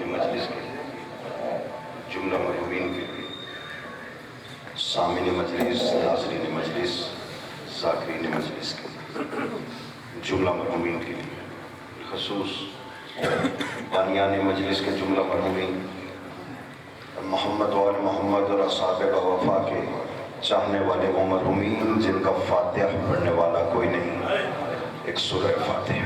مجلس کے جملہ مرحومین کے لیے، سامعین مجلس، ناظرین مجلس، ذاکرین مجلس کے جملہ مرحومین کے لیے، خصوص بانیان مجلس کے جملہ مرحومین، محمد و آل محمد اور اصحاب وفا کے چاہنے والے وہ مرحومین جن کا فاتحہ پڑھنے والا کوئی نہیں، ایک سورہ فاتحہ۔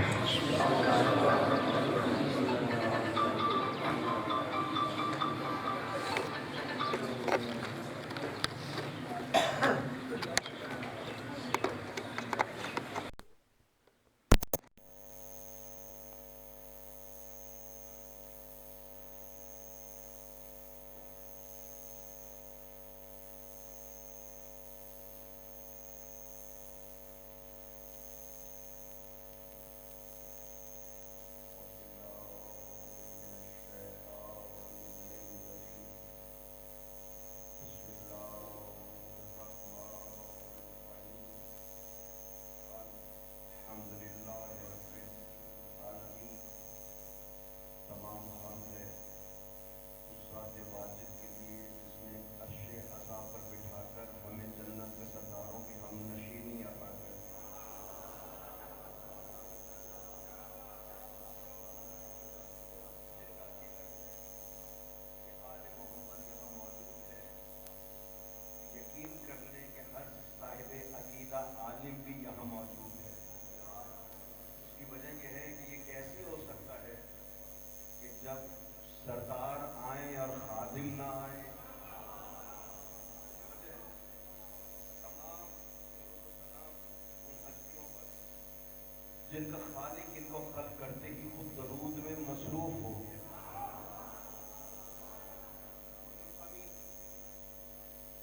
جن کا خالق ان کو خلق کرتے ہی خود درود میں مصروف ہو گیا۔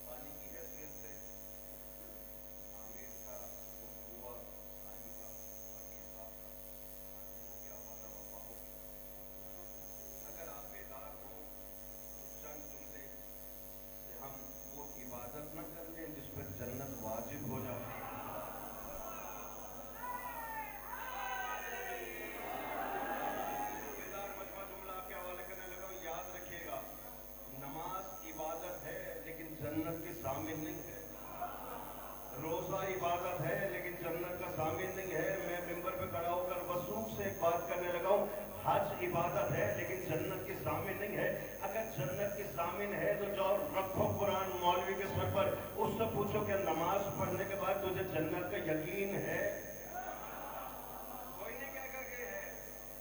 پانی کی حیثیت سے عامر کا ہوا آئین کا باقی صاحب کا ہو گیا، وعدہ وفا ہو گیا۔ اگر آپ بیدار ہوں تو چند جملے سے ہم وہ عبادت نہ کر لیں جس پر جنت واجب ہو جائے۔ جنت کے ضامن نہیں ہے، روزہ عبادت ہے لیکن جنت کا ضامن نہیں ہے۔ میں ممبر پہ کھڑا ہو کر وثوق سے ایک بات کرنے لگا ہوں، حج عبادت ہے لیکن جنت کے ضامن نہیں ہے۔ اگر جنت کے ضامن ہے تو جاؤ رکھو قرآن مولوی کے سر پر، اس سے پوچھو کہ نماز پڑھنے کے بعد تجھے جنت کا یقین ہے؟ کوئی نہیں کہے گا کہ ہے۔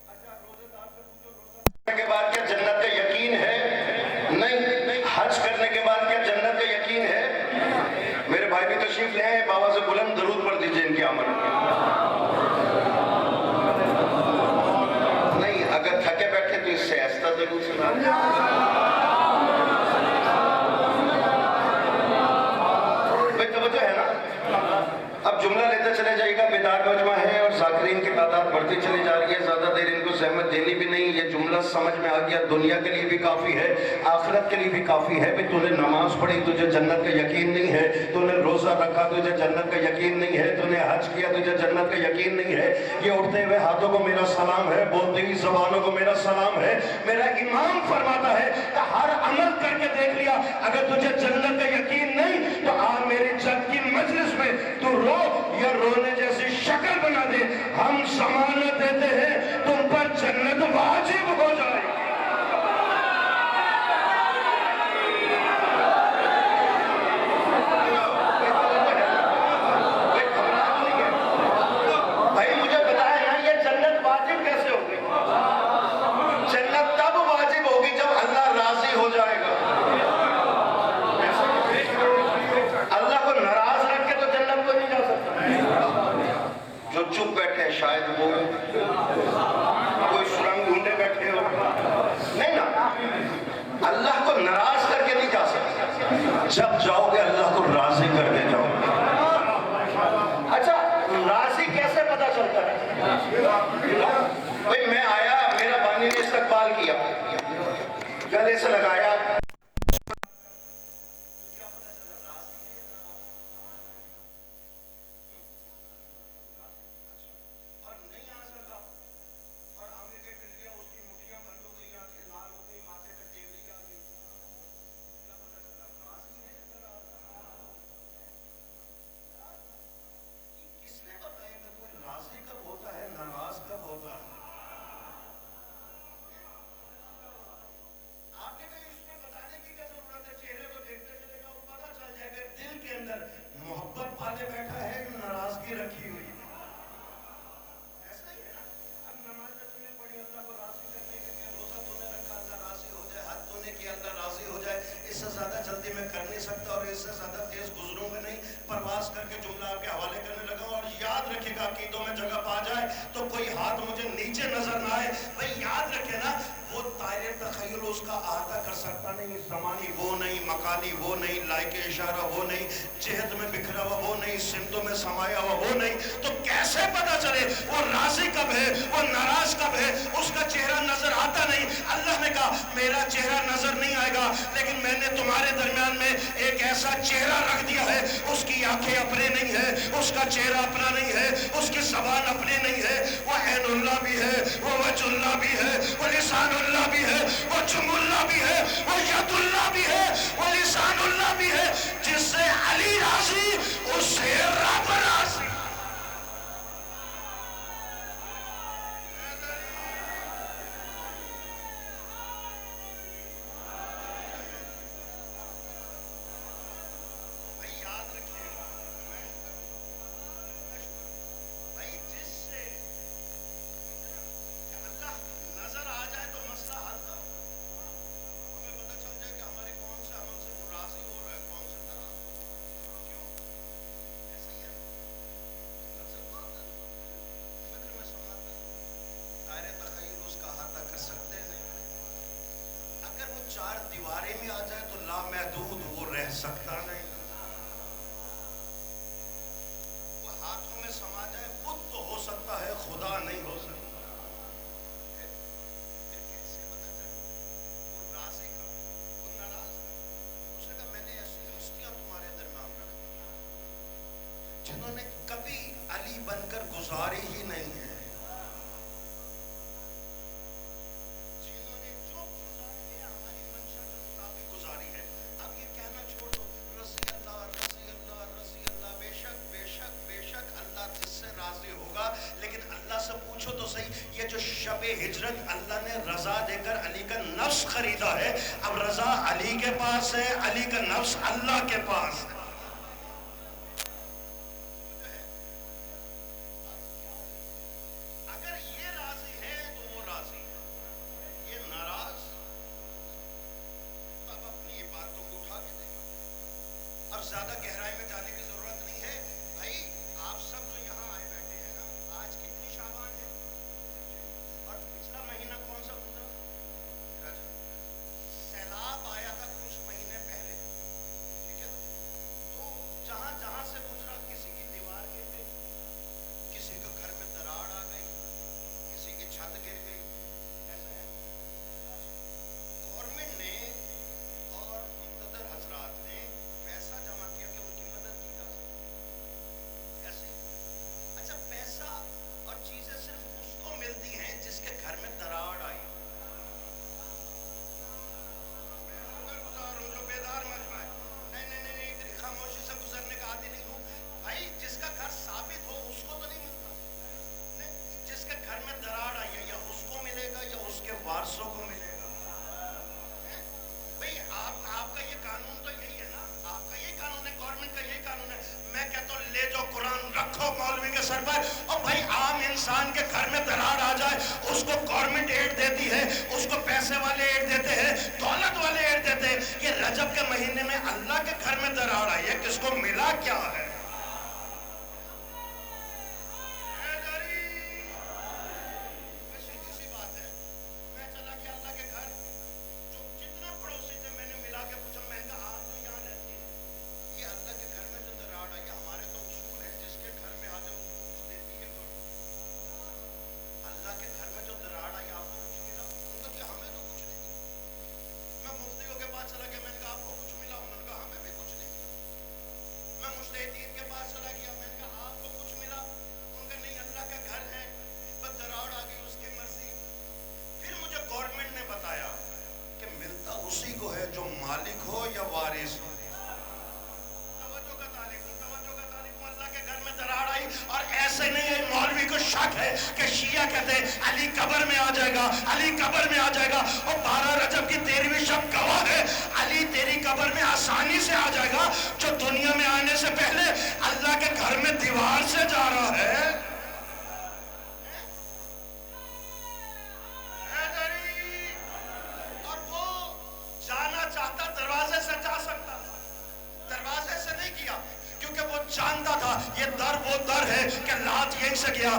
اچھا روزے دار سے پوچھو روزہ کرنے کے بعد کیا جنت کا یقین ہے؟ نہیں۔ حج کرنے کے بعد کیا جنت کا یقین ہے؟ میرے بھائی بھی تشریف لے آئے، بابا سے بلند درود پڑھ دیجئے ان کی آمد نہیں۔ اگر تھکے بیٹھے تو اس سے ایسا درود سنا بھائی، توجہ ہے نا؟ اب جملہ لیتے چلے جائے گا۔ بیدار مجمع ہے اور ذاکرین کی تعداد بڑھتی چلی جا رہی ہے، زیادہ دیر ان کو زحمت دینی بھی نہیں۔ یہ جملہ سمجھ میں آ گیا، دنیا کے لیے بھی کافی ہے، آخرت کے لیے بھی کافی ہے۔ تو نے نماز پڑھی، تجھے جنت کا یقین نہیں ہے؟ تو نے روزہ رکھا، تجھے جنت کا یقین نہیں ہے؟ تو نے حج کیا، تجھے جنت کا یقین نہیں ہے؟ یہ اٹھتے ہوئے ہاتھوں کو میرا سلام ہے، بولتے ہوئی زبانوں کو میرا سلام ہے۔ میرا امام فرماتا ہے کہ ہر عمل کر کے دیکھ لیا، اگر تجھے جنت کا یقین نہیں تو آ میری جنت کی مجلس میں تو رو یا رونے جیسی شکل بنا دے، ہم ضمانت دیتے ہیں تم پر جنت واجب ہو جائے۔ بھائی مجھے بتائیں نا، یہ جنت واجب کیسے ہوگی؟ جنت تب واجب ہوگی جب اللہ راضی ہو جائے گا۔ اللہ کو ناراض رکھ کے تو جنت کو نہیں جا سکتا۔ جو چپ بیٹھے ہیں شاید وہ کوئی سرنگ ڈھونڈے بیٹھے ہو، نہیں نا؟ اللہ کو ناراض کر کے نہیں جا سکتے، جب جاؤ گے اللہ کو راضی کر کے جاؤ گے۔ اچھا راضی کیسے پتا چلتا ہے؟ بھئی میں آیا، میرا بانی نے استقبال کیا، گلے سے لگایا، اور نہیں آ سکتا، اور عامر کے ٹلیا اس کی مٹھیاں بند ہو گئی، آنکھیں لال ہو گئی۔ جائے تو کوئی ہاتھ مجھے نیچے نظر نہ آئے. بھئی یاد رکھے نا وہ دائرے تخیل اس کا احاطہ کر سکتا نہیں, زمانی وہ نہیں, مکانی وہ نہیں, لائق اشارہ وہ نہیں, جہت میں بکھرا ہوا وہ نہیں, سمتوں میں سمایا ہوا وہ نہیں. تو کیسے پتا چلے وہ راضی کب ہے, وہ ناراض کب ہے؟ اس کا چہرہ نظر آتا نہیں. اللہ نے کہا میرا چہرہ نظر نہیں آئے گا, لیکن میں نے تمہارے درمیان میں ایک ایسا چہرہ رکھ دیا ہے, اس کی آنکھیں اپنے نہیں ہے, اس کا چہرہ اپنا نہیں ہے, اس کی زبان اپنی نہیں ہے. وہ عین اللہ بھی ہے, وہ وجہ اللہ بھی ہے, وہ لسان اللہ بھی ہے, وہ جم اللہ بھی ہے, وہ ید اللہ بھی ہے, وہ لسان اللہ بھی ہے. جس سے علی راضی اس سے رب راضی. چار دیواریں میں آ جائے تو لامحدود وہ رہ سکتا نہیں. وہ ہاتھوں میں سما جائے خود تو ہو سکتا ہے, خدا نہیں ہو سکتا. پھر کیسے پتا چلے وہ راضی کا, وہ ناراض کا؟ اس نے کہا میں نے ایسی ہستیاں تمہارے درمیان رکھ دی جنہوں نے کبھی علی بن کر گزاری ہی نہیں ہے, ہجرت اللہ نے رضا دے کر علی کا نفس خریدا ہے. اب رضا علی کے پاس ہے, علی کا نفس اللہ کے پاس ہے. اگر یہ راضی ہے تو وہ راضی ہے, یہ ناراض تو اب اپنی باتوں کو اٹھا کے دے. اب زیادہ گہرائی میں جانے کی ضرورت نہیں ہے. بھائی آپ سب جو یہاں آئے بیٹھے ہیں نا, آج کتنی شعبان ہے اور پچھلا مہینہ کون سا گزرا؟ رجب. سیلاب آیا تھا کچھ مہینے پہلے, ٹھیک ہے, تو جہاں جہاں سے گزرا کسی کی دیوار گر گئی, کسی کے گھر میں دراڑ آ گئی, کسی کی چھت گر گئی. ایسا ہے گورنمنٹ نے اور مقتدر حضرات نے پیسہ جمع کیا کہ ان کی مدد کی جا سکے. کیسے؟ اچھا پیسہ اور چیزیں صرف اس کو ملتی ہیں جس کے گھر میں دراڑ آئی. جو بیدار مجمع ہے, نہیں اتنی خاموشی سے گزرنے کا عادی نہیں ہوں. بھائی جس کا گھر ثابت ہو اس کو تو نہیں ملتا, جس کے گھر میں دراڑ آئی ہے یا اس کو ملے گا یا اس کے وارثوں کو ملے گا. بھئی آپ کا یہ قانون تو یہی ہے نا, آپ کا یہی قانون ہے, گورنمنٹ کا یہی قانون ہے. میں کہتا ہوں لے جو قرآن رکھو مولوی کے سر پر, اور بھائی عام انسان کے گھر میں دراڑ آ جائے اس کو گورنمنٹ ایڈ دیتی ہے, اس کو پیسے والے ایڈ دیتے ہیں, دولت والے ایڈ دیتے ہیں. یہ رجب کے مہینے میں اللہ کے گھر میں دراڑ آئی ہے, کس کو ملا کیا ہے؟ علی قبر میں آ جائے گا, اور 12 رجب کی 13ویں شب گواہ ہے, علی تیری قبر میں آسانی سے آ جائے گا. جو دنیا میں آنے سے پہلے اللہ کے گھر میں دیوار سے جا رہا ہے. اور وہ جانا چاہتا دروازے سے جا سکتا, دروازے سے نہیں کیا, کیونکہ وہ جانتا تھا یہ در وہ در ہے کہ لات یہیں سے گیا,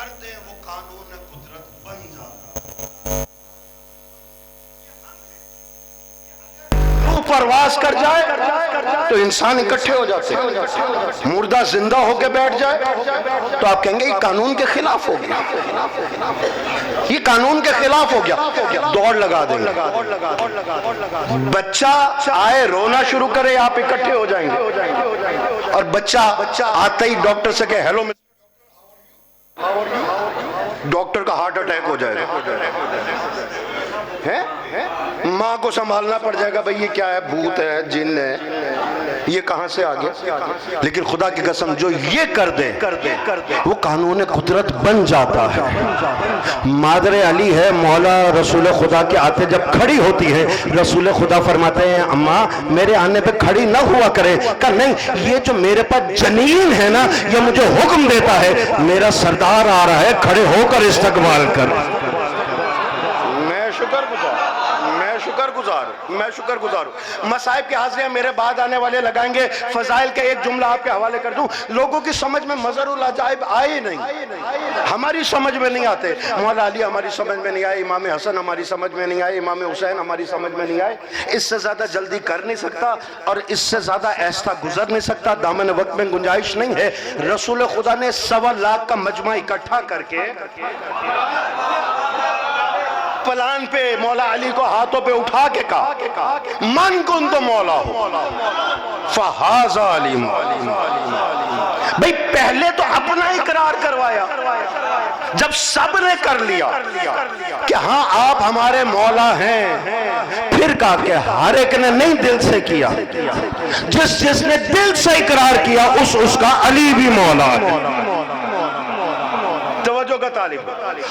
کر دیں وہ قانون قدرت بن جاتا پرواز کر جائے تو انسان اکٹھے ہو جاتے ہیں، مردہ زندہ ہو کے بیٹھ جائے تو آپ کہیں گے یہ قانون کے خلاف ہو گیا، یہ قانون کے خلاف ہو گیا، دوڑ لگا دیں گے۔ بچہ آئے رونا شروع کرے آپ اکٹھے ہو جائیں گے، اور بچہ آتے ہی ڈاکٹر سے کہے ہیلو ڈاکٹر کا ہارٹ اٹیک ہو جائے گا، ماں کو سنبھالنا پڑ جائے گا، بھئی یہ کیا ہے، بھوت ہے، جن ہے، یہ کہاں سے آگیا۔ لیکن خدا کی قسم جو یہ کر دے وہ قانون قدرت بن جاتا ہے۔ مادر علی ہے، مولا رسول خدا کے آتے جب کھڑی ہوتی ہے، رسول خدا فرماتے ہیں اماں میرے آنے پہ کھڑی نہ ہوا کرے، کہ نہیں یہ جو میرے پاس جنین ہے نا یہ مجھے حکم دیتا ہے میرا سردار آ رہا ہے، کھڑے ہو کر استقبال کر۔ میں شکر گزار ہوں۔ مصائب کے حاضریں میرے بعد آنے والے لگائیں گے، فضائل کے ایک جملہ آپ کے حوالے کر دوں، لوگوں کی سمجھ میں مظہر العجائب آئے نہیں، ہماری سمجھ میں نہیں آتے۔ مولا علی ہماری سمجھ میں نہیں آئے، امام حسن ہماری سمجھ میں نہیں آئے، امام حسین ہماری سمجھ میں نہیں آئے۔ اس سے زیادہ جلدی کر نہیں سکتا اور اس سے زیادہ ایسا گزر نہیں سکتا، دامن وقت میں گنجائش نہیں ہے۔ رسول خدا نے 1.25 لاکھ کا مجمع اکٹھا کر کے پلان پہ مولا علی کو ہاتھوں پہ اٹھا کے کہا من کنت مولا ہو فہذا علی مولا۔ بھئی پہلے تو اپنا اقرار کروایا، جب سب نے کر لیا کہ ہاں آپ ہمارے مولا ہیں، پھر کہا کہ ہر ایک نے نہیں دل سے کیا، جس نے دل سے اقرار کیا اس کا علی بھی مولا ہے۔ توجہ کا طالب،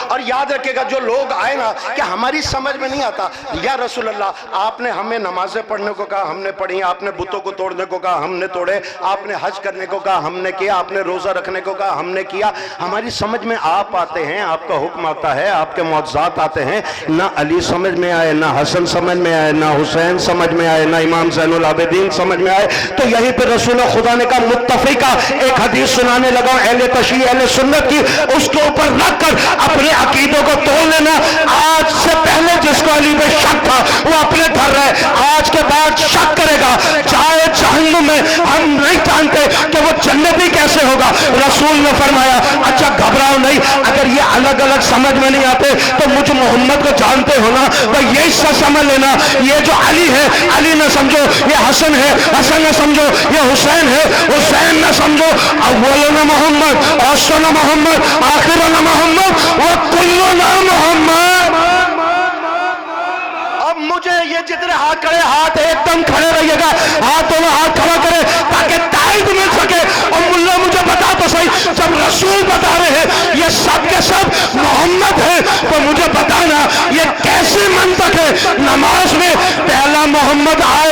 اور یاد رکھے گا جو لوگ آئے نا کہ ہماری سمجھ میں نہیں آتا، یا رسول اللہ آپ نے ہمیں نمازیں پڑھنے کو کہا ہم نے پڑھی، آپ نے بتوں کو توڑنے کو کہا ہم نے توڑے، آپ نے حج کرنے کو کہا ہم نے کیا، آپ نے روزہ رکھنے کو کہا ہم نے کیا۔ ہماری سمجھ میں آپ آتے ہیں، آپ کا حکم آتا ہے، آپ کے معجزات آتے ہیں، نہ علی سمجھ میں آئے، نہ حسن سمجھ میں آئے، نہ حسین سمجھ میں آئے، نہ امام زین العابدین سمجھ میں آئے، تو یہیں پہ رسول خدا نے کہا متفقہ ایک حدیث سنانے لگا اہل تشیع اہل سنت کی، اس کے اوپر رکھ کر اپنے عقیدوں کو توڑ لینا۔ آج سے پہلے جس کو علی پہ شک تھا وہ اپنے گھر رہے، آج کے بعد شک کرے گا چاہے جہنم میں، ہم نہیں جانتے کہ وہ جنتی کیسے ہوگا۔ رسول نے فرمایا اچھا گھبراؤ نہیں، اگر یہ الگ الگ سمجھ میں نہیں آتے تو مجھ محمد کو جانتے ہو نا، تو یہ حصہ سمجھ لینا، یہ جو علی ہے علی نہ سمجھو، یہ حسن ہے حسن نہ سمجھو، یہ حسین ہے حسین نہ سمجھو، اولنا محمد آخرنا محمد آخرنا محمد وکلنا محمد۔ اب مجھے یہ جتنے ہاتھ کھڑے، ہاتھ ایک دم کھڑے رہیے گا، ہاتھوں میں ہاتھ کھڑا کرے تاکہ تائید مل سکے۔ اور ملا مجھے بتا تو صحیح، جب رسول بتا رہے ہیں یہ سب کے سب محمد ہیں، تو مجھے بتانا یہ کیسے منطق ہے؟ نماز میں پہلا محمد آئے